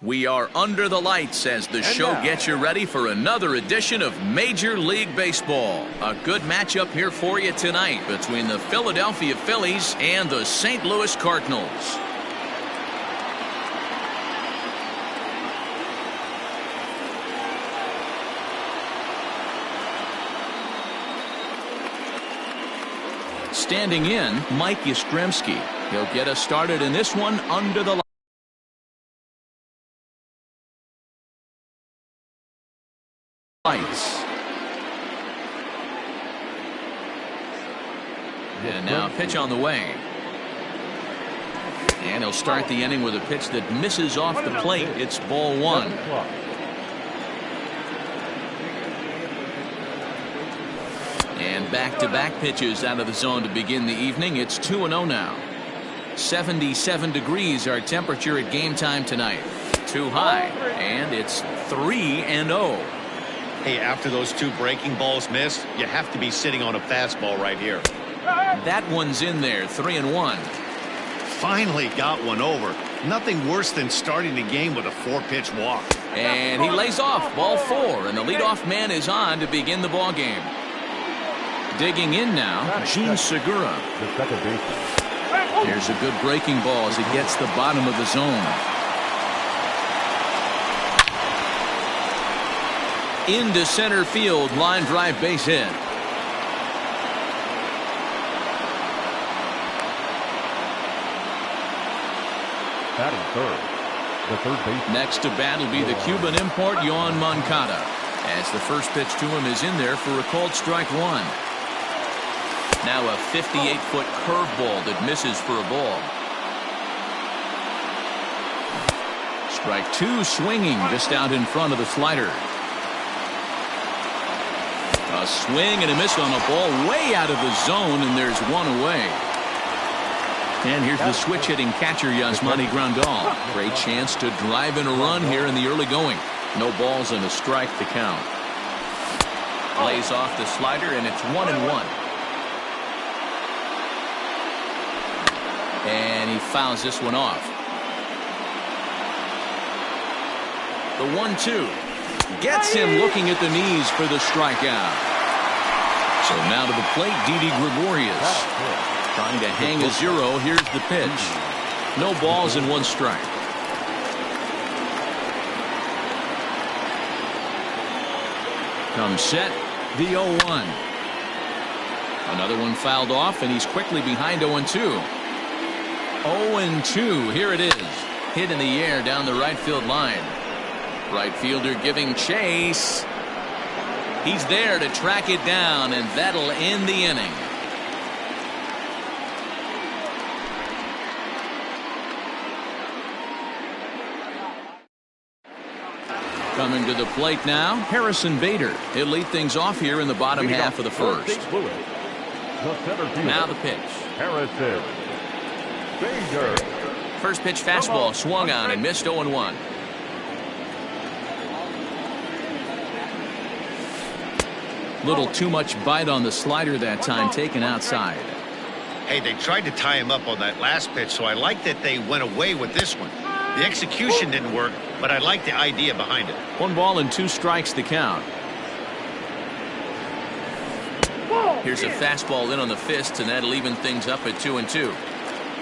We are under the lights as the show gets you ready for another edition of Major League Baseball. A good matchup here for you tonight between the Philadelphia Phillies and the St. Louis Cardinals. Standing in, Mike Yastrzemski. He'll get us started in this one under the lights. And now pitch on the way. And he'll start the inning with a pitch that misses off the plate. It's ball one. And back-to-back pitches out of the zone to begin the evening. It's 2-0 now. 77 degrees our temperature at game time tonight. Too high. And it's 3-0. Hey, after those two breaking balls missed, you have to be sitting on a fastball right here. That one's in there. 3-1. Finally got one over. Nothing worse than starting the game with a 4-pitch walk. And he lays off. Ball 4. And the leadoff man is on to begin the ball game. Digging in now, Gene Segura. The second baseman. Here's a good breaking ball as it gets the bottom of the zone. Into center field, line drive base hit. Batting third. The third baseman. Next to bat will be the Cuban import, Yoan Moncada. As the first pitch to him is in there for a called strike one. Now a 58-foot curveball that misses for a ball. Strike two, swinging just out in front of the slider. A swing and a miss on a ball way out of the zone, and there's one away. And here's the switch-hitting catcher, Yasmani Grandal. Great chance to drive in a run here in the early going. No balls and a strike to count. Lays off the slider, and it's 1-1. And he fouls this one off. The 1-2 gets him looking at the knees for the strikeout. So now to the plate, Didi Gregorius trying to hang a zero. Here's the pitch. No balls and one strike. Comes set, the 0-1. Another one fouled off, and he's quickly behind 0-2. 0-2, here it is. Hit in the air down the right field line. Right fielder giving chase. He's there to track it down, and that'll end the inning. Coming to the plate now, Harrison Bader. He'll lead things off here in the bottom half of the first. Now the pitch. Harrison Bader. First pitch fastball swung on and missed 0-1. Little too much bite on the slider that time, taken outside. Hey, they tried to tie him up on that last pitch, so I like that they went away with this one. The execution didn't work, but I like the idea behind it. 1 ball and 2 strikes to count. Here's a fastball in on the fist, and that'll even things up at 2-2.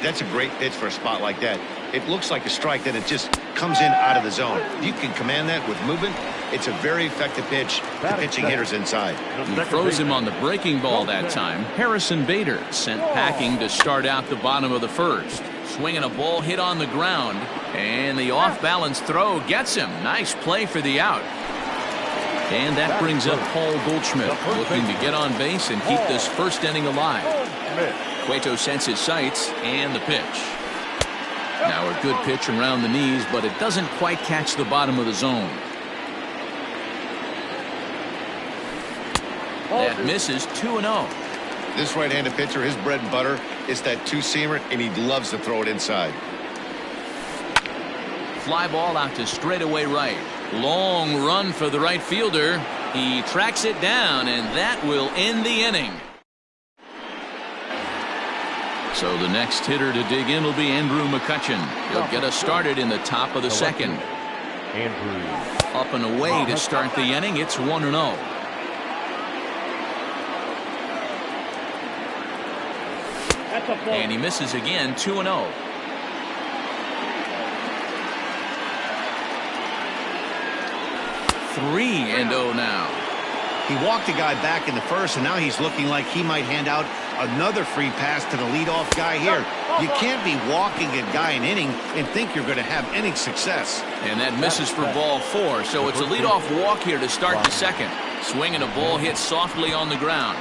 That's a great pitch for a spot like that. It looks like a strike, then it just comes in out of the zone. If you can command that with movement, it's a very effective pitch to pitching hitters inside. He throws him on the breaking ball that time. Harrison Bader sent packing to start out the bottom of the first. Swinging a ball hit on the ground, and the off-balance throw gets him. Nice play for the out. And that brings up Paul Goldschmidt, looking to get on base and keep this first inning alive. Cueto sets his sights, and the pitch. Now a good pitch around the knees, but it doesn't quite catch the bottom of the zone. That misses. 2-0. This right-handed pitcher, his bread and butter is that two-seamer, and he loves to throw it inside. Fly ball out to straightaway right. Long run for the right fielder. He tracks it down, and that will end the inning. So the next hitter to dig in will be Andrew McCutchen. He'll get us started in the top of the second. Andrew. Up and away to start the inning. It's 1-0. And he misses again, 2-0. Three and 0 now. He walked a guy back in the first, and now he's looking like he might hand out another free pass to the leadoff guy here. You can't be walking a guy an inning and think you're going to have any success. And that misses for ball 4, so it's a leadoff walk here to start the second. Swinging a ball hit softly on the ground.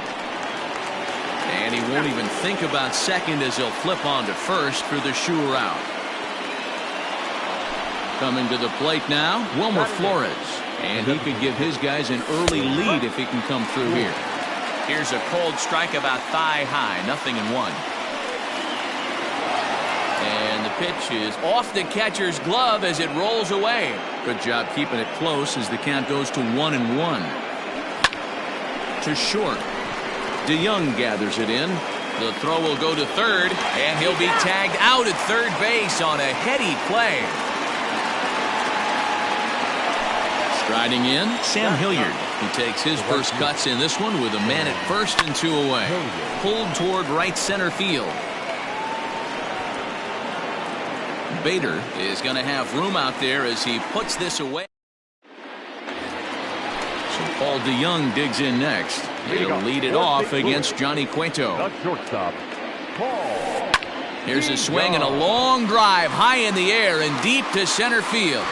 And he won't even think about second as he'll flip on to first for the sure out. Coming to the plate now, Wilmer Flores. And he could give his guys an early lead if he can come through here. Here's a cold strike about thigh high, 0-1. And the pitch is off the catcher's glove as it rolls away. Good job keeping it close as the count goes to 1-1. To short. DeYoung gathers it in. The throw will go to third, and he'll be tagged out at third base on a heady play. Striding in, Sam Hilliard. He takes his first cuts in this one with a man at first and 2 away. Pulled toward right center field. Bader is going to have room out there as he puts this away. So Paul DeYoung digs in next. He'll lead it off against Johnny Cueto. The shortstop, Paul. Here's a swing and a long drive high in the air and deep to center field.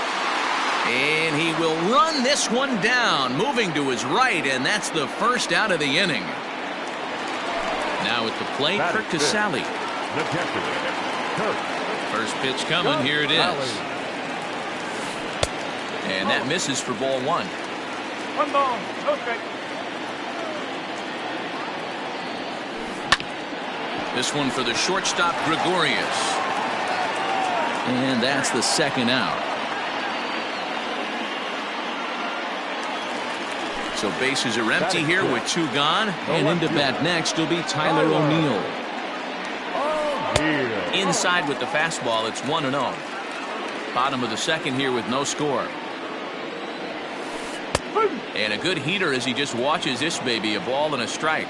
And he will run this one down, moving to his right, and that's the first out of the inning. Now at the plate, Kirk Casale. First pitch coming, here it is. And that misses for ball 1. 1 ball, no strike. This one for the shortstop, Gregorius. And that's the second out. So bases are empty here with 2 gone. And into bat next will be Tyler O'Neill. Inside with the fastball, it's 1-0. Bottom of the second here with no score. And a good heater as he just watches this baby, a ball and a strike.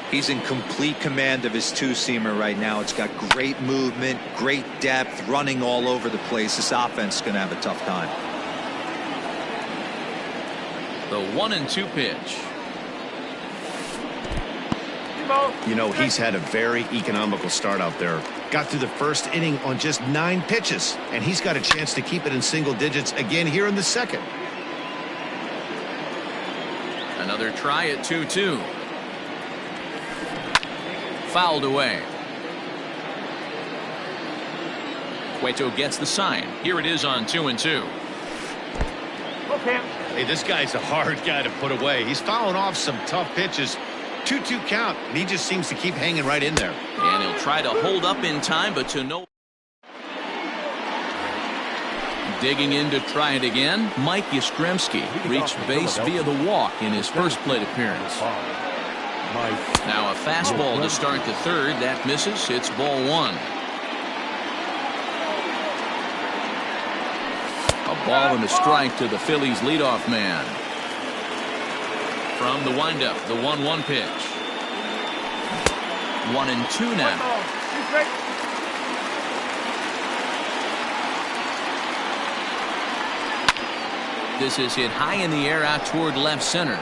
He's in complete command of his two-seamer right now. It's got great movement, great depth, running all over the place. This offense is going to have a tough time. The 1-2 pitch. You know, he's had a very economical start out there. Got through the first inning on just 9 pitches, and he's got a chance to keep it in single digits again here in the second. Another try at 2-2. Fouled away. Cueto gets the sign. Here it is on 2-2. Okay. Hey, this guy's a hard guy to put away. He's fouling off some tough pitches. 2-2 count, and he just seems to keep hanging right in there. And he'll try to hold up in time, but to no. Digging in to try it again, Mike Yastrzemski reached base via the walk in his first plate appearance. Now a fastball to start the third. That misses. It's ball 1. A ball and a strike to the Phillies leadoff man. From the windup, the 1-1 pitch. 1-2 now. This is hit high in the air out toward left center.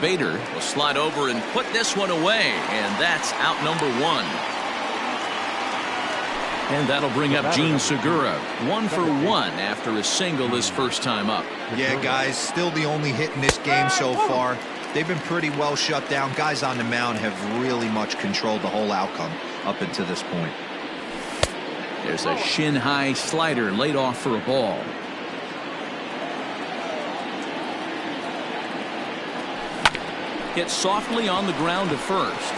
Bader will slide over and put this one away, and that's out number 1. And that'll bring up Gene Segura. 1 for 1 after a single his first time up. Yeah, guys, still the only hit in this game so far. They've been pretty well shut down. Guys on the mound have really much controlled the whole outcome up until this point. There's a shin-high slider laid off for a ball. Hit softly on the ground to first.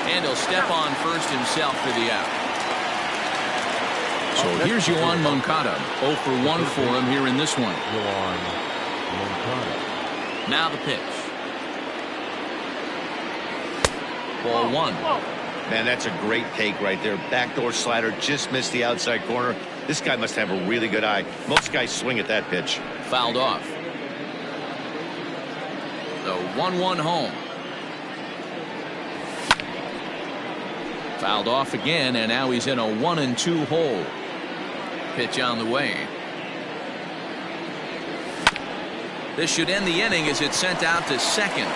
And he'll step on first himself for the out. So here's Yoan Moncada. 0 for 1 for him here in this one. Now the pitch. Ball 1. Man, that's a great take right there. Backdoor slider, just missed the outside corner. This guy must have a really good eye. Most guys swing at that pitch. Fouled off. The 1-1 home. Fouled off again, and now he's in a 1-2 hole. Pitch on the way. This should end the inning as it's sent out to second.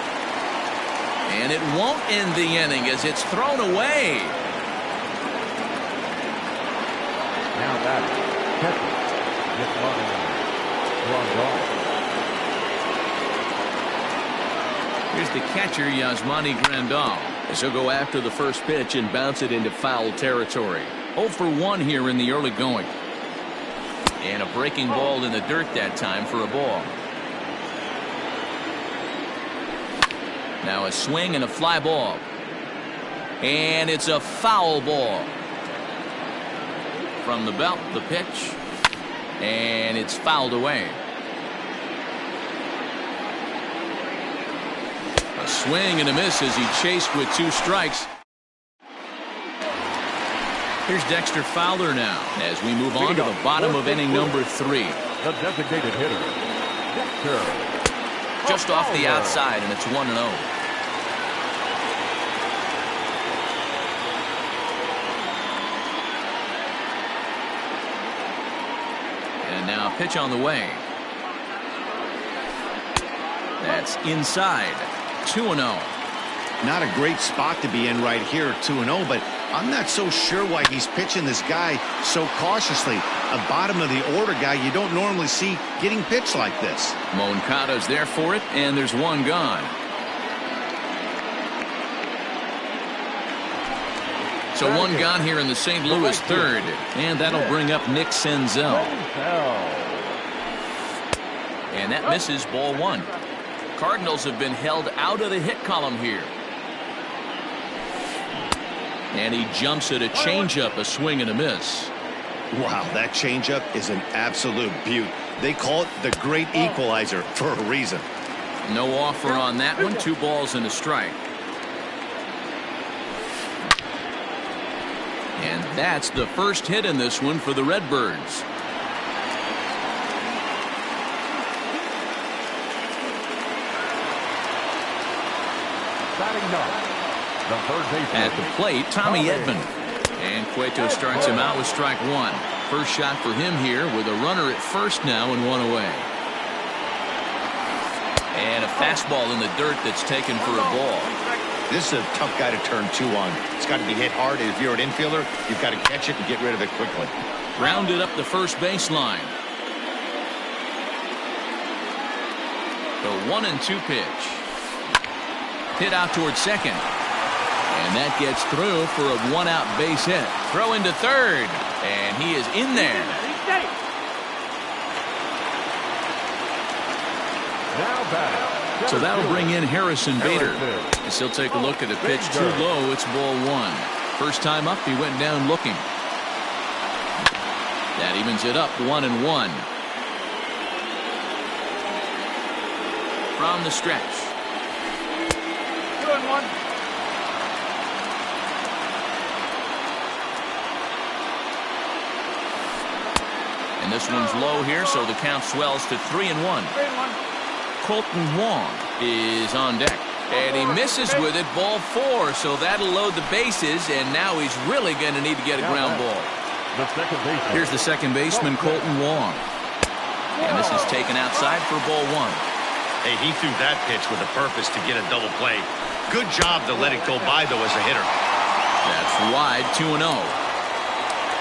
And it won't end the inning as it's thrown away. Now back. Catcher. Here's the catcher, Yasmani Grandal, as he'll go after the first pitch and bounce it into foul territory. 0 for 1 here in the early going. And a breaking ball in the dirt that time for a ball. Now a swing and a fly ball. And it's a foul ball. From the belt, the pitch. And it's fouled away. A swing and a miss as he chased with 2 strikes. Here's Dexter Fowler now as we move on to the bottom of inning number 3. The designated hitter, Dexter. Just off the outside, and it's 1-0. And now a pitch on the way. That's inside. 2-0. Not a great spot to be in right here, 2-0, but I'm not so sure why he's pitching this guy so cautiously. A bottom of the order guy you don't normally see getting pitched like this. Moncada's there for it, and there's 1 gone. So 1 gone here in the St. Louis third, and that'll bring up Nick Senzel. And that misses, ball 1. Cardinals have been held out of the hit column here. And he jumps at a changeup, a swing and a miss. Wow, that changeup is an absolute beaut. They call it the great equalizer for a reason. No offer on that one. 2 balls and a strike. And that's the first hit in this one for the Redbirds. The third baseman. At the plate, Tommy Edman. And Cueto starts him out with strike 1. First shot for him here with a runner at first now and 1 away. And a fastball in the dirt that's taken for a ball. This is a tough guy to turn 2 on. It's got to be hit hard. If you're an infielder, you've got to catch it and get rid of it quickly. Rounded up the first baseline. The 1-2 pitch. Hit out towards second. And that gets through for a 1-out base hit. Throw into third. And he is in there. Now batting. So that'll bring in Harrison Bader. As he'll take a look at the pitch. Too low. It's ball 1. First time up, he went down looking. That evens it up 1-1. From the stretch. 2-1. And this one's low here, so the count swells to 3-1. 3-1. Colton Wong is on deck. And he misses with it, ball 4, so that'll load the bases, and now he's really going to need to get a ground ball. The second baseman. Here's the second baseman, Colton Wong. And this is taken outside for ball 1. Hey, he threw that pitch with a purpose to get a double play. Good job to let it go by, though, as a hitter. That's wide, 2-0.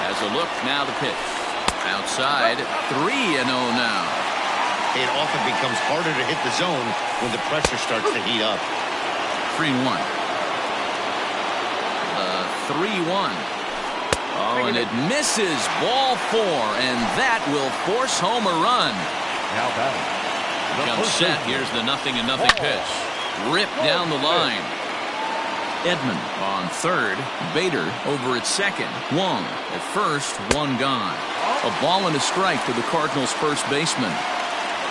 Has a look, now the pitch. Outside, 3-0 now. It often becomes harder to hit the zone when the pressure starts to heat up. 3-1. 3-1. Oh, and it misses, ball 4, and that will force home a run. Now batting. Comes set. Here's the 0-0 pitch. Ripped down the line. Edman on third. Bader over at second. Wong at first. 1 gone. A ball and a strike to the Cardinals' first baseman.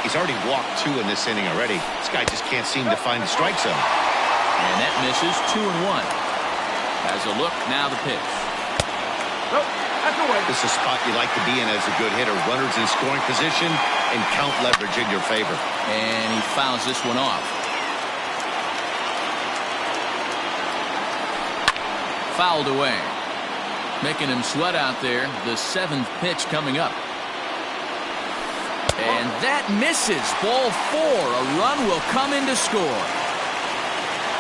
He's already walked 2 in this inning already. This guy just can't seem to find the strike zone. And that misses. 2-1. Has a look, now the pitch. Nope, that's away. This is a spot you like to be in as a good hitter. Runners in scoring position and count leverage in your favor. And he fouls this one off. Fouled away. Making him sweat out there. The 7th pitch coming up. And that misses. Ball 4. A run will come in to score.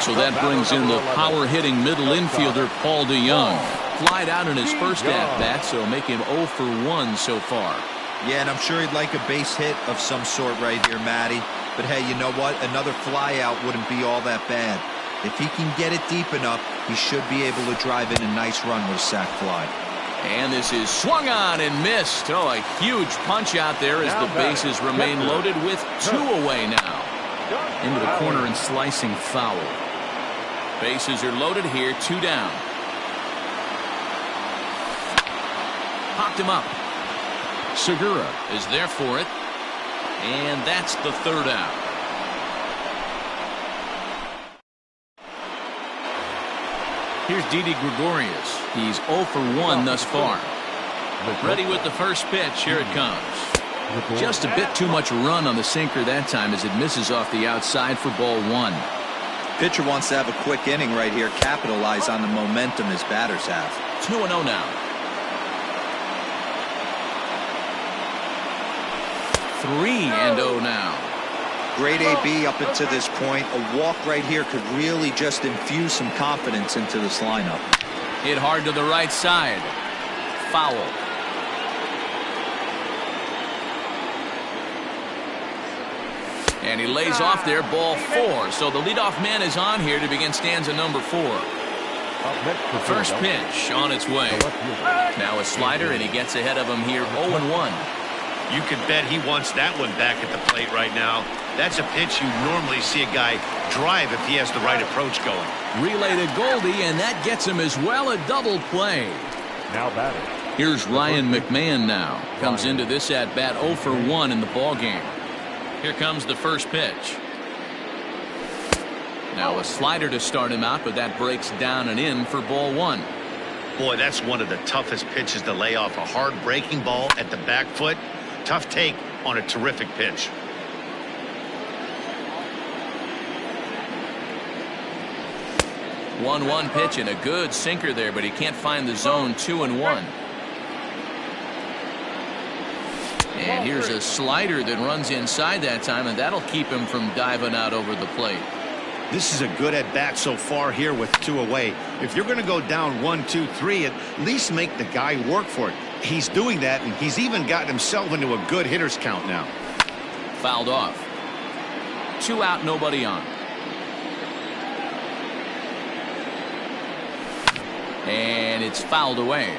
So that brings in the power-hitting middle infielder, Paul DeYoung. Flied out in his first at-bat, so make him 0 for 1 so far. Yeah, and I'm sure he'd like a base hit of some sort right here, Matty. But hey, you know what? Another flyout wouldn't be all that bad. If he can get it deep enough, he should be able to drive in a nice run with a sac fly. And this is swung on and missed. Oh, a huge punch out there as the bases remain loaded with 2 away now. Into the corner and slicing foul. Bases are loaded here, 2 down. Popped him up. Segura is there for it. And that's the 3rd out. Here's Didi Gregorius. He's 0 for 1 thus far. Ready with the first pitch. Here it comes. Just a bit too much run on the sinker that time as it misses off the outside for ball 1. Pitcher wants to have a quick inning right here, capitalize on the momentum his batters have. 2-0 now. 3-0 now. Great AB up until this point. A walk right here could really just infuse some confidence into this lineup. Hit hard to the right side. Foul. And he lays off there, ball 4. So the leadoff man is on here to begin stanza number 4. The first pitch on its way. Now a slider, and he gets ahead of him here, 0-1. You can bet he wants that one back at the plate right now. That's a pitch you normally see a guy drive if he has the right approach going. Relay to Goldie, and that gets him as well, a double play. Now batting. Here's Ryan McMahon now. Comes into this at-bat 0 for 1 in the ballgame. Here comes the first pitch. Now a slider to start him out, but that breaks down and in for ball 1. Boy, that's one of the toughest pitches to lay off. A hard breaking ball at the back foot. Tough take on a terrific pitch. One pitch and a good sinker there, but he can't find the zone. 2-1. And here's a slider that runs inside that time, and that'll keep him from diving out over the plate. This is a good at-bat so far here with 2 away. If you're going to go down 1, 2, 3, at least make the guy work for it. He's doing that, and he's even gotten himself into a good hitter's count now. Fouled off. 2 out, nobody on. And it's fouled away.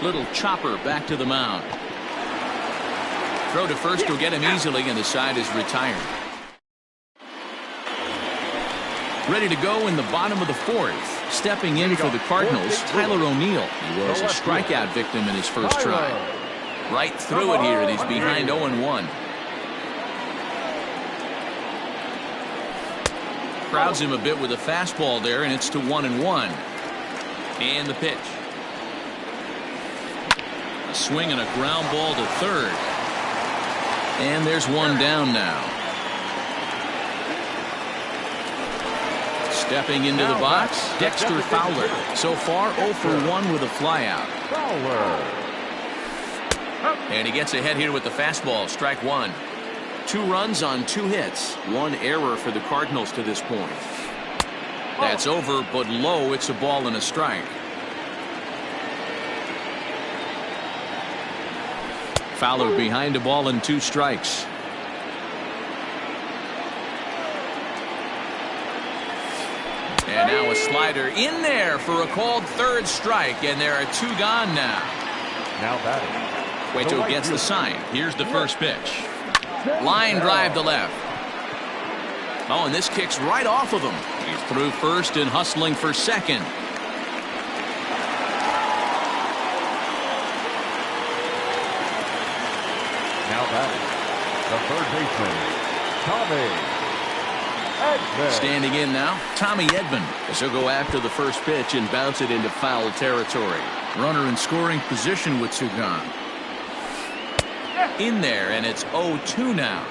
Little chopper back to the mound. Throw to first will get him easily, and the side is retired. Ready to go in the bottom of the 4th. Stepping in for the Cardinals, Tyler O'Neill. He was a strikeout victim in his first try. Right through it here, and he's behind 0-1. Crowds him a bit with a fastball there, and it's to 1-1. And the pitch. A swing and a ground ball to third. And there's one down now. Stepping into the box, Dexter Fowler. So far, 0 for 1 with a flyout. And he gets ahead here with the fastball, strike 1. 2 runs on 2 hits. 1 error for the Cardinals to this point. That's over, but low. It's a ball and a strike. Fowler behind a ball and 2 strikes. And now a slider in there for a called 3rd strike, and there are 2 gone now. Now batting. Cueto gets the sign. Here's the first pitch. Line drive to left. Oh, and this kicks right off of him. He's through first and hustling for second. Now batting. The third baseman, Standing in now, Tommy Edman, as he'll go after the first pitch and bounce it into foul territory. Runner in scoring position with two gone. In there, and it's 0-2 now.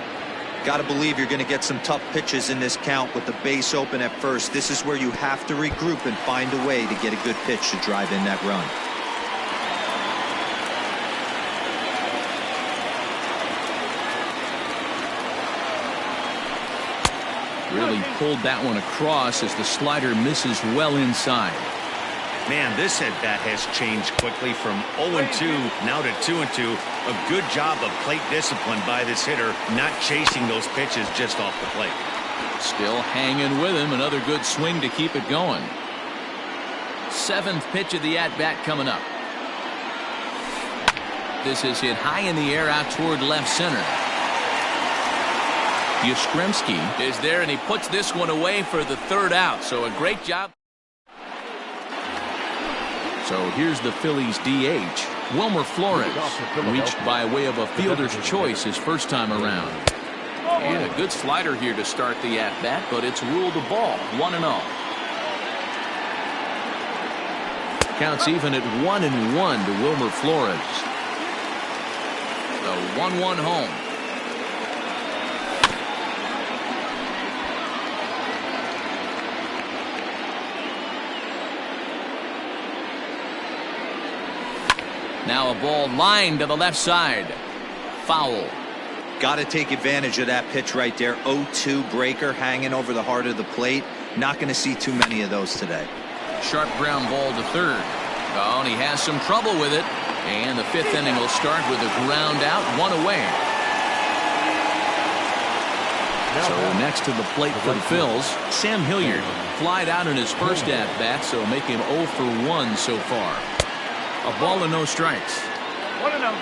Got to believe you're going to get some tough pitches in this count with the base open at first. This is where you have to regroup and find a way to get a good pitch to drive in that run. Really pulled that one across as the slider misses well inside. Man, this at-bat has changed quickly from 0-2 now to 2-2. A good job of plate discipline by this hitter, not chasing those pitches just off the plate. Still hanging with him. Another good swing to keep it going. Seventh pitch of the at-bat coming up. This is hit high in the air out toward left center. Yastrzemski is there, and he puts this one away for the third out. So a great job. So here's the Phillies DH, Wilmer Flores, reached by way of a fielder's choice his first time around. And a good slider here to start the at-bat, but it's ruled a ball, 1-0. Counts even at 1-1 to Wilmer Flores. The 1-1 home. Now a ball lined to the left side. Foul. Got to take advantage of that pitch right there. 0-2 breaker hanging over the heart of the plate. Not going to see too many of those today. Sharp ground ball to third. Oh, and he has some trouble with it. And the fifth inning will start with a ground out, one away. So next to the plate for the Phils, Sam Hilliard. Flied out in his first at-bat, so make him 0 for 1 so far. A ball and no strikes. 1-0.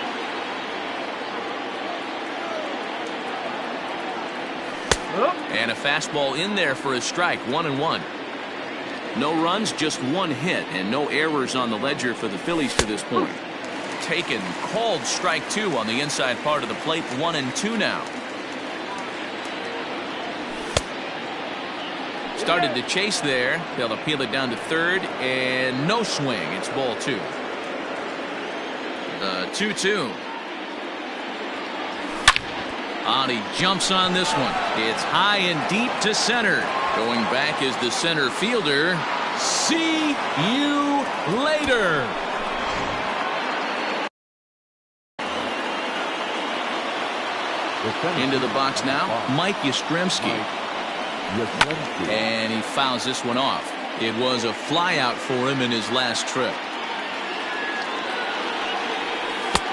And a fastball in there for a strike, 1-1. No runs, just one hit, and no errors on the ledger for the Phillies to this point. Taken, called strike 2 on the inside part of the plate, 1-2 now. Started to chase there. They'll appeal it down to third, and no swing. It's ball 2. 2-2. And he jumps on this one. It's high and deep to center. Going back is the center fielder. See you later. Into the box now, Mike Yastrzemski. And he fouls this one off. It was a flyout for him in his last trip.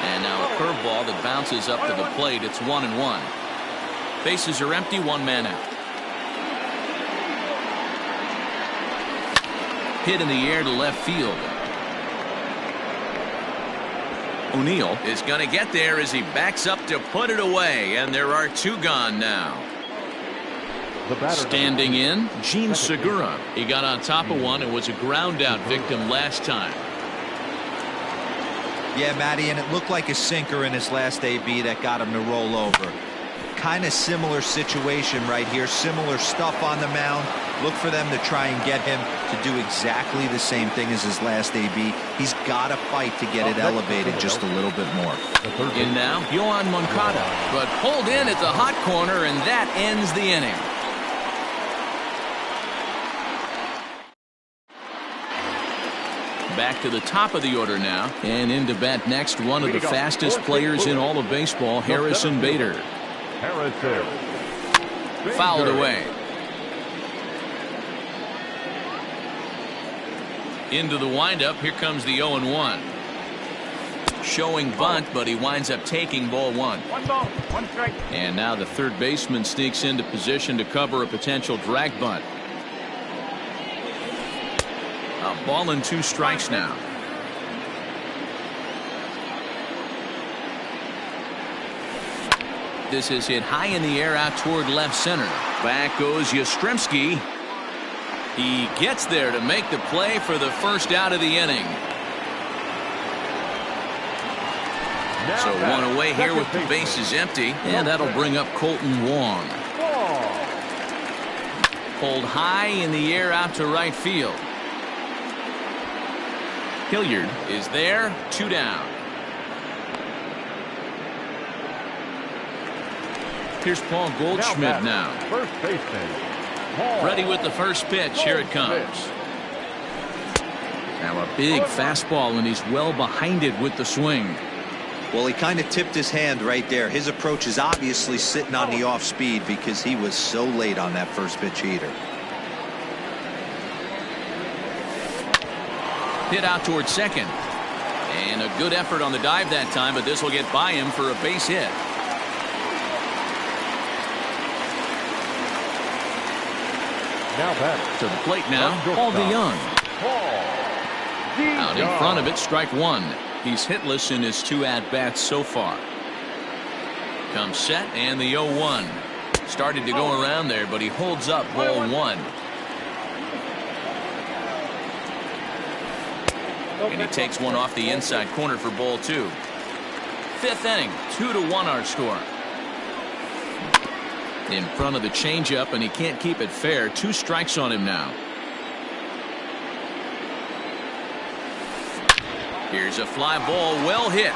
And now a curveball that bounces up to the plate. It's 1-1. Bases are empty, one man out. Hit in the air to left field. O'Neill is going to get there as he backs up to put it away. And there are 2 gone now. Standing in, Gene Segura. He got on top of one and was a ground out victim last time. Yeah, Matty, and it looked like a sinker in his last AB that got him to roll over. Kind of similar situation right here. Similar stuff on the mound. Look for them to try and get him to do exactly the same thing as his last AB. He's got to fight to get it elevated just a little bit more. In now, Yohan Moncada. But pulled in at the hot corner, and that ends the inning. Back to the top of the order now, and into bat next, one of the fastest players in all of baseball, Harrison Bader. Fouled away. Into the windup, here comes the 0-1. Showing bunt, but he winds up taking ball 1. 1 ball, 1 strike. And now the third baseman sneaks into position to cover a potential drag bunt. A ball and 2 strikes now. This is hit high in the air out toward left center. Back goes Yastrzemski. He gets there to make the play for the first out of the inning. So one away here with the bases empty, and that'll bring up Colton Wong. Pulled high in the air out to right field. Hilliard is there, 2 down. Here's Paul Goldschmidt now. First baseman. Paul. Ready with the first pitch. Here it comes. Now a big fastball, and he's well behind it with the swing. Well, he kind of tipped his hand right there. His approach is obviously sitting on the off speed because he was so late on that first pitch heater. Hit out towards second. And a good effort on the dive that time, but this will get by him for a base hit. Now back To the plate now, Paul DeYoung. Out in front of it, strike 1. He's hitless in his 2 at-bats so far. Comes set, and the 0-1. Started to go around there, but he holds up ball 1. And he takes one off the inside corner for ball 2. 5th inning, 2-1 our score. In front of the changeup, and he can't keep it fair. 2 strikes on him now. Here's a fly ball, well hit.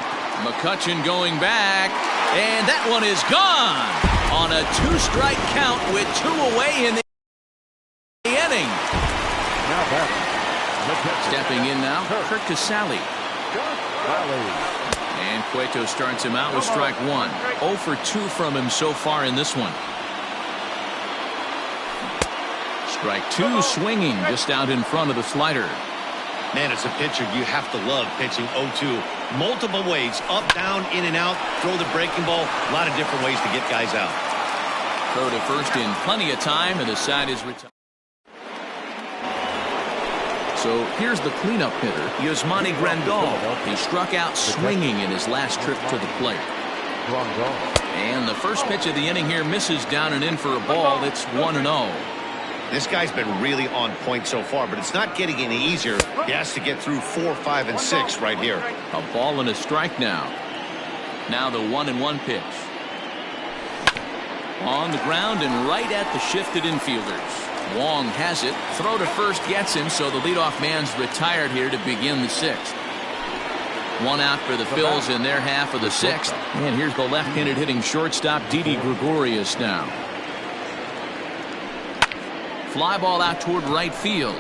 McCutchen going back, and that one is gone on a 2-strike count with 2 away in the inning. Now back. Stepping in now, Kirk Casale. And Cueto starts him out with strike 1. 0 for 2 from him so far in this one. Strike 2, swinging just out in front of the slider. Man, as a pitcher, you have to love pitching 0-2. Multiple ways, up, down, in and out, throw the breaking ball. A lot of different ways to get guys out. Throw to first in plenty of time, and the side is retired. So here's the cleanup hitter, Yasmani Grandal. He struck out swinging in his last trip to the plate. And the first pitch of the inning here misses down and in for a ball. It's 1-0. This guy's been really on point so far, but it's not getting any easier. He has to get through 4, 5, and 6 right here. A ball and a strike now. Now the 1-1 pitch. On the ground and right at the shifted infielders. Wong has it. Throw to first gets him, so the leadoff man's retired here to begin the 6th. 1 out for the Phils in their half of the 6th. And here's the left-handed hitting shortstop, Didi Gregorius now. Fly ball out toward right field.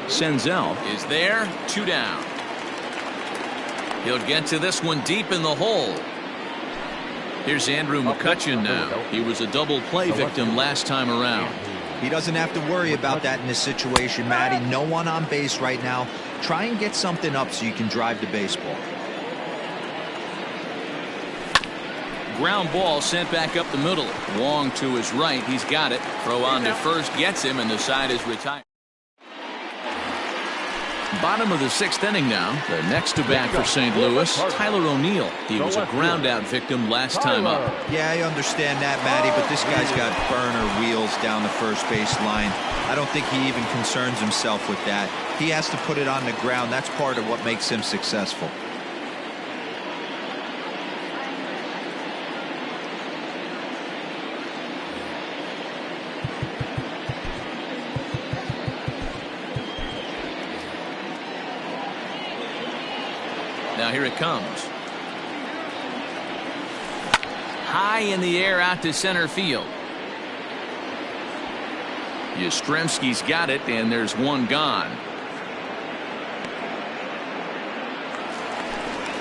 Senzel is there, 2 down. He'll get to this one deep in the hole. Here's Andrew McCutchen now. He was a double play victim last time around. He doesn't have to worry about that in this situation, Matty. No one on base right now. Try and get something up so you can drive the baseball. Ground ball sent back up the middle. Wong to his right. He's got it. Throw on to first gets him, and the side is retired. Bottom of the 6th inning now. The next to bat for St. Louis, Tyler O'Neill. He was a ground out victim last time up. Yeah, I understand that, Matty, but this guy's got burner wheels down the first base line. I don't think he even concerns himself with that. He has to put it on the ground. That's part of what makes him successful. Now here it comes. High in the air out to center field. Yastrzemski's got it, and there's 1 gone.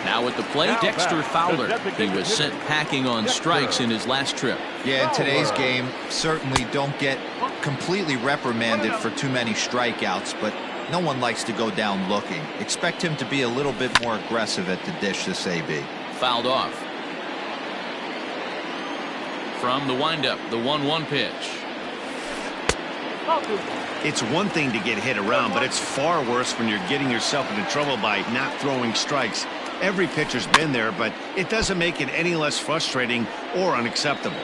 Now at the plate, Dexter Fowler. He was sent packing on strikes in his last trip. Yeah, in today's game, certainly don't get completely reprimanded for too many strikeouts, but no one likes to go down looking. Expect him to be a little bit more aggressive at the dish this AB. Fouled off. From the windup, the 1-1 pitch. It's one thing to get hit around, but it's far worse when you're getting yourself into trouble by not throwing strikes. Every pitcher's been there, but it doesn't make it any less frustrating or unacceptable.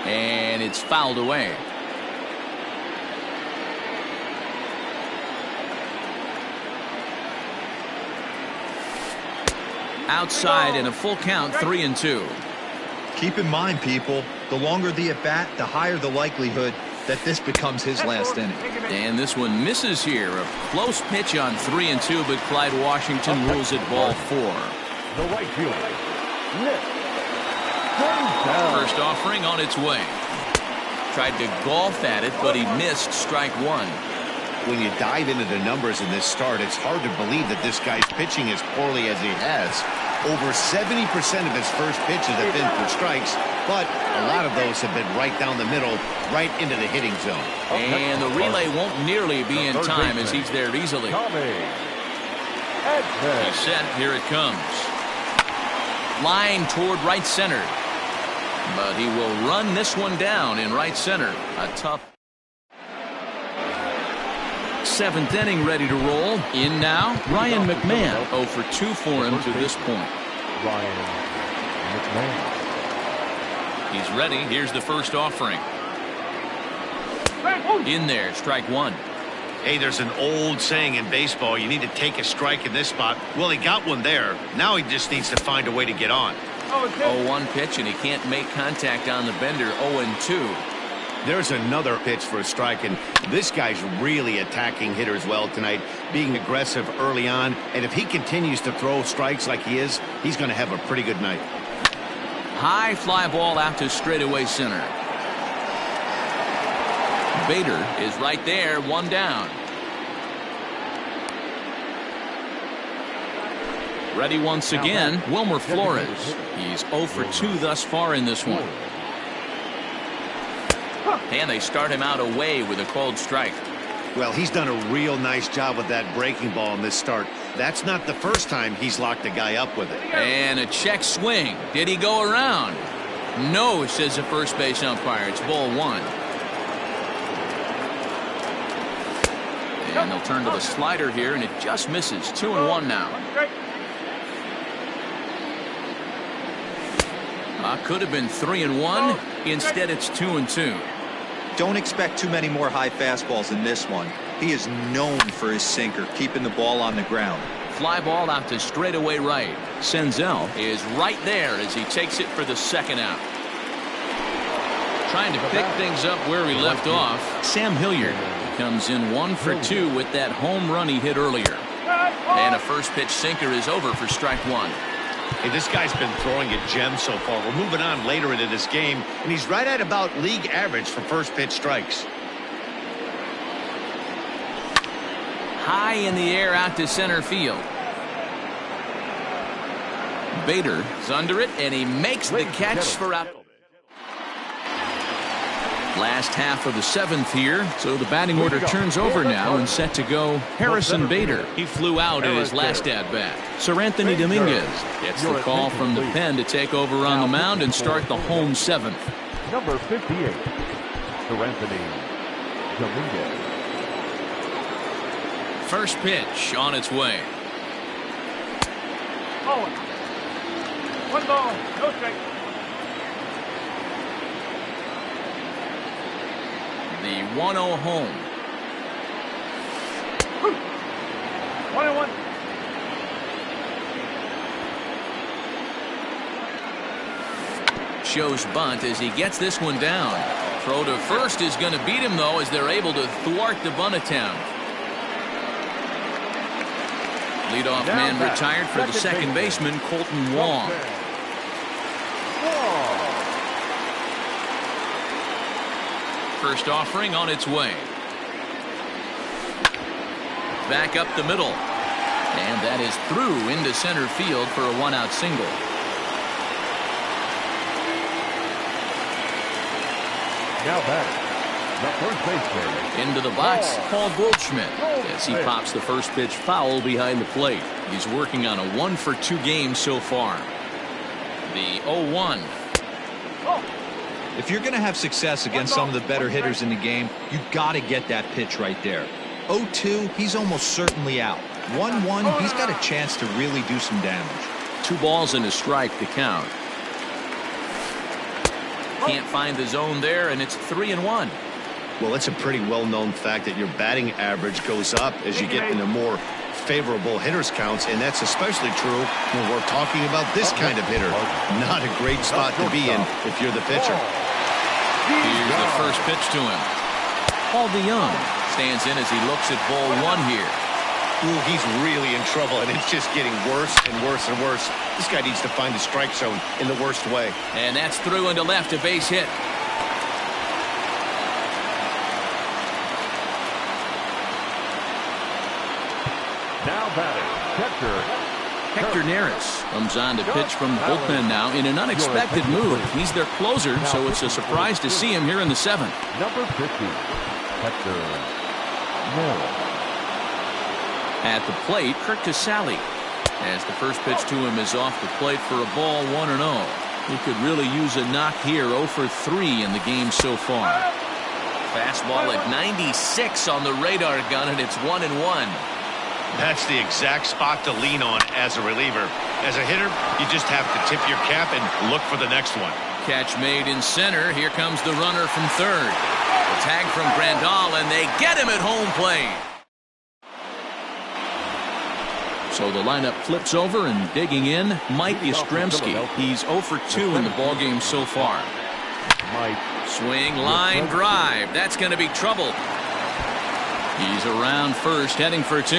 And it's fouled away. Outside and a full count, 3-2. Keep in mind, people, the longer the at-bat, the higher the likelihood that this becomes his last inning. And this one misses here. A close pitch on 3-2, but Clyde Washington rules it ball 4. The right fielder, Nick. First offering on its way. Tried to golf at it, but he missed strike 1. When you dive into the numbers in this start, it's hard to believe that this guy's pitching as poorly as he has. Over 70% of his first pitches have been for strikes, but a lot of those have been right down the middle, right into the hitting zone. And the relay won't nearly be in time as he's there easily. He's set. Here it comes. Line toward right center. But he will run this one down in right center. A tough 7th inning ready to roll. In now, Ryan McMahon. 0 for 2 for him to this point. Ryan McMahon. He's ready. Here's the first offering. In there, strike 1. Hey, there's an old saying in baseball, you need to take a strike in this spot. Well, he got one there. Now he just needs to find a way to get on. 0-1 pitch, and he can't make contact on the bender. 0-2. There's another pitch for a strike, and this guy's really attacking hitters well tonight, being aggressive early on. And if he continues to throw strikes like he is, he's going to have a pretty good night. High fly ball out to straightaway center. Bader is right there, 1 down. Ready once again, Wilmer Flores. He's 0 for 2 thus far in this one. And they start him out away with a called strike. Well, he's done a real nice job with that breaking ball in this start. That's not the first time he's locked a guy up with it. And a check swing. Did he go around? No, says the first base umpire. It's ball 1. And they'll turn to the slider here, and it just misses. 2-1 now. Could have been 3-1. Instead, it's 2-2. Don't expect too many more high fastballs in this one. He is known for his sinker, keeping the ball on the ground. Fly ball out to straightaway right. Senzel is right there as he takes it for the second out. Trying to pick things up where he left off. Sam Hilliard comes in 1 for 2 with that home run he hit earlier. And a first pitch sinker is over for strike 1. Hey, this guy's been throwing a gem so far. We're moving on later into this game, and he's right at about league average for first pitch strikes. High in the air out to center field. Bader is under it, and he makes the catch for out. Last half of the 7th here, so the batting order turns over now and set to go Harrison Bader. He flew out in his last at-bat. Sir Anthony Dominguez gets the call from the pen to take over on the mound and start the home 7th. Number 58, Sir Anthony Dominguez. First pitch on its way. 1 ball, no strike. The 1-0 home. 1-1. Shows bunt as he gets this one down. Throw to first is going to beat him, though, as they're able to thwart the bunt attempt. Leadoff man retired for the second baseman, Colton Wong. First offering on its way. Back up the middle. And that is through into center field for a 1-out single. Now back, the first baseman. Into the box, Paul Goldschmidt, as he pops the first pitch foul behind the plate. He's working on a 1 for 2 game so far. The 0-1. If you're going to have success against some of the better hitters in the game, you got to get that pitch right there. 0-2, he's almost certainly out. 1-1, he's got a chance to really do some damage. 2 balls and a strike to count. Can't find the zone there, and it's 3-1. Well, it's a pretty well-known fact that your batting average goes up as you get into more favorable hitter's counts, and that's especially true when we're talking about this kind of hitter. Not a great spot to be in if you're the pitcher. Here's the first pitch to him. Paul DeYoung stands in as he looks at ball one here. Ooh, he's really in trouble, and it's just getting worse and worse and worse. This guy needs to find the strike zone in the worst way. And that's through into left, a base hit. Now batting, Hector Neris comes on to pitch from the bullpen now in an unexpected move. He's their closer, so it's a surprise to see him here in the seventh. number 50, Hector Neris. At the plate, Kirk Casale, as the first pitch to him is off the plate for a ball, 1-0. He could really use a knock here, 0 for 3 in the game so far. Fastball at 96 on the radar gun, and it's 1-1. That's the exact spot to lean on as a reliever. As a hitter, you just have to tip your cap and look for the next one. Catch made in center. Here comes the runner from third. A tag from Grandal, and they get him at home plate. So the lineup flips over, and digging in, Mike Yastrzemski. He's 0 for 2 in the ballgame so far. Swing, line, drive. That's going to be trouble. He's around first, heading for 2.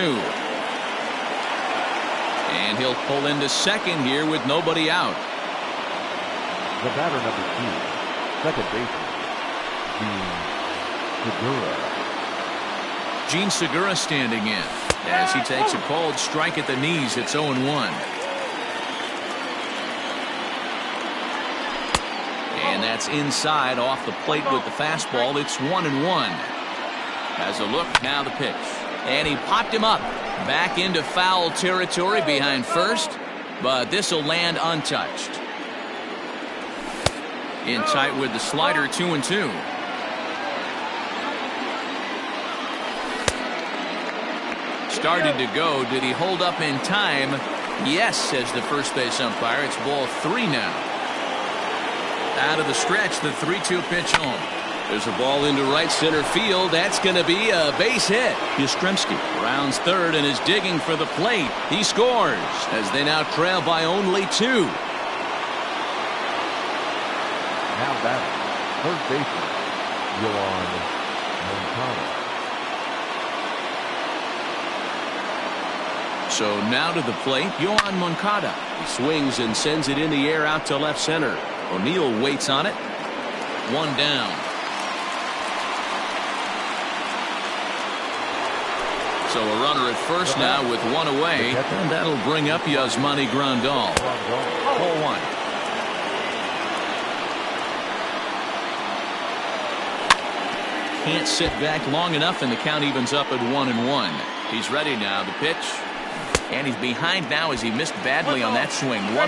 And he'll pull into second here with nobody out. The batter number 2, second baseman, Gene Segura standing in as he takes a cold strike at the knees. It's 0-1. And that's inside off the plate with the fastball. It's 1-1. Has a look, now the pitch. And he popped him up. Back into foul territory behind first. But this will land untouched. In tight with the slider, 2-2. Started to go. Did he hold up in time? Yes, says the first base umpire. It's ball 3 now. Out of the stretch, the 3-2 pitch home. There's a ball into right center field. That's going to be a base hit. Yastrzemski rounds third and is digging for the plate. He scores as they now trail by only 2. now batting, third baseman, Yohan Moncada. So now to the plate, Yohan Moncada. He swings and sends it in the air out to left center. O'Neill waits on it. 1 down. So a runner at first now with 1 away, and that'll bring up Yasmani Grandal. 0-1. Can't sit back long enough, and the count evens up at 1-1. He's ready now. The pitch. And he's behind now as he missed badly on that swing. 1-2.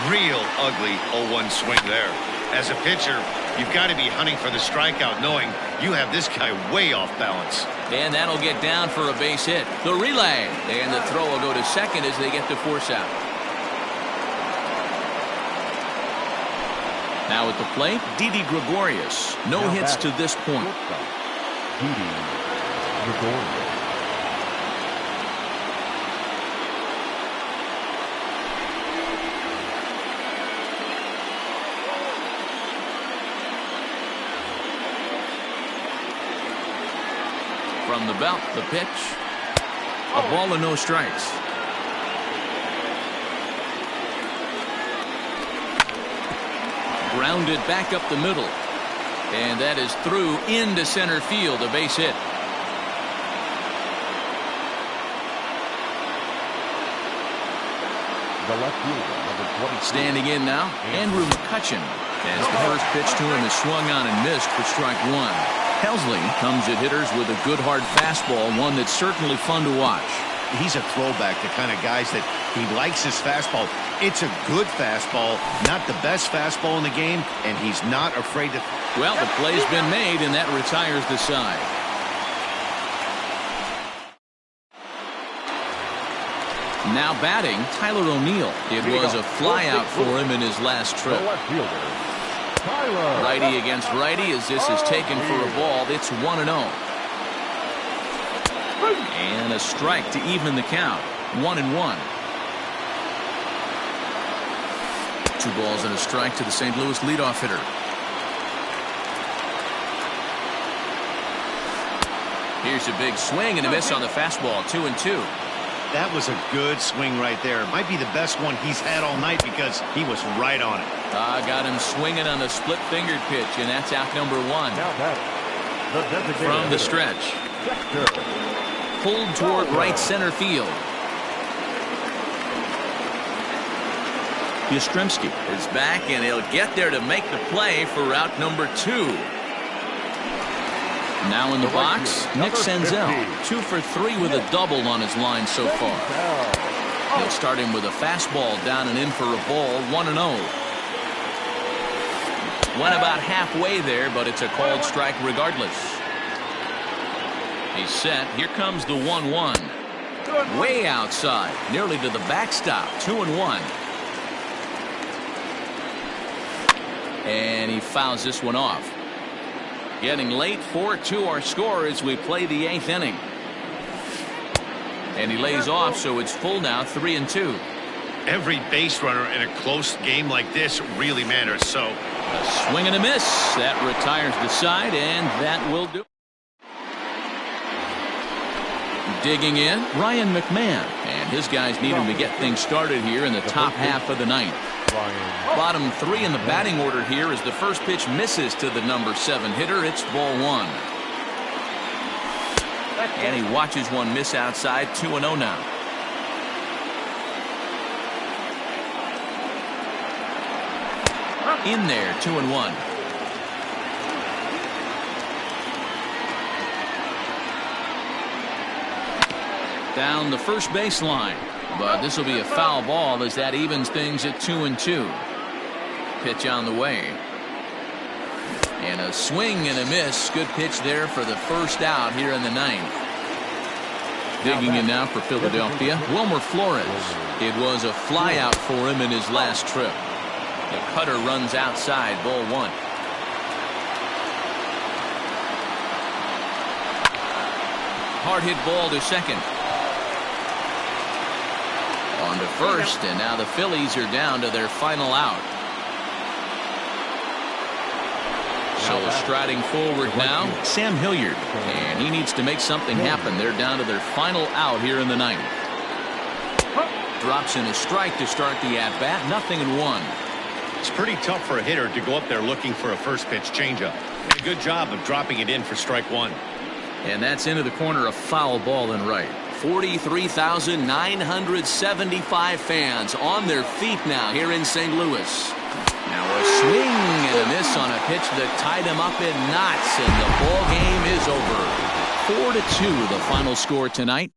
Real ugly 0-1 swing there. As a pitcher, you've got to be hunting for the strikeout, knowing you have this guy way off balance. And that'll get down for a base hit. The relay. And the throw will go to second as they get to force out. Now at the plate, Didi Gregorius. No hits to this point. Didi Gregorius. From the belt, the pitch. A ball and no strikes. Grounded back up the middle. And that is through into center field, a base hit. The left fielder, number 20. Standing in now, Andrew McCutcheon. As the first pitch to him is swung on and missed for strike 1. Helsley comes at hitters with a good hard fastball, one that's certainly fun to watch. He's a throwback to kind of guys that he likes his fastball. It's a good fastball, not the best fastball in the game, and he's not afraid to. Well, the play's been made, and that retires the side. Now batting, Tyler O'Neill. It was a fly out for him in his last trip. The left fielder, Tyler. Righty against righty as this is taken for a ball. It's 1-0. And a strike to even the count. 1-1. 2 balls and a strike to the St. Louis leadoff hitter. Here's a big swing and a miss on the fastball. 2-2. That was a good swing right there. Might be the best one he's had all night because he was right on it. Got him swinging on the split-fingered pitch, and that's out number 1. Now batting, the designated From the hitter, stretch. Dexter. Pulled toward right center field. Yastrzemski is back, and he'll get there to make the play for route number 2. Now in the box, Nick Senzel. 2 for 3 with a double on his line so far. He'll start him with a fastball down and in for a ball. 1-0. Went about halfway there, but it's a called strike regardless. He's set. Here comes the 1-1. Way outside, nearly to the backstop. 2-1. And he fouls this one off. Getting late. 4-2 our score as we play the 8th inning. And he lays off, so it's full now. 3-2. Every base runner in a close game like this really matters. So A swing and a miss. That retires the side, and that will do. Digging in, Ryan McMahon. And his guys need him to get things started here in the top half of the ninth. Bottom 3 in the batting order here as the first pitch misses to the number 7 hitter. It's ball 1. And he watches one miss outside. 2-0 now. In there. 2-1. Down the first baseline. But this will be a foul ball as that evens things at 2-2. Pitch on the way. And a swing and a miss. Good pitch there for the first out here in the 9th. Digging in now for Philadelphia, Wilmer Flores. It was a fly out for him in his last trip. The cutter runs outside. Ball 1. Hard hit ball to second. On to first, and now the Phillies are down to their final out. So striding forward now, Sam Hilliard. And he needs to make something happen. They're down to their final out here in the 9th. Drops in a strike to start the at-bat. 0-1. It's pretty tough for a hitter to go up there looking for a first pitch changeup. And a good job of dropping it in for strike 1. And that's into the corner, a foul ball and right. 43,975 fans on their feet now here in St. Louis. Now a swing and a miss on a pitch that tied him up in knots, and the ball game is over. 4-2 the final score tonight.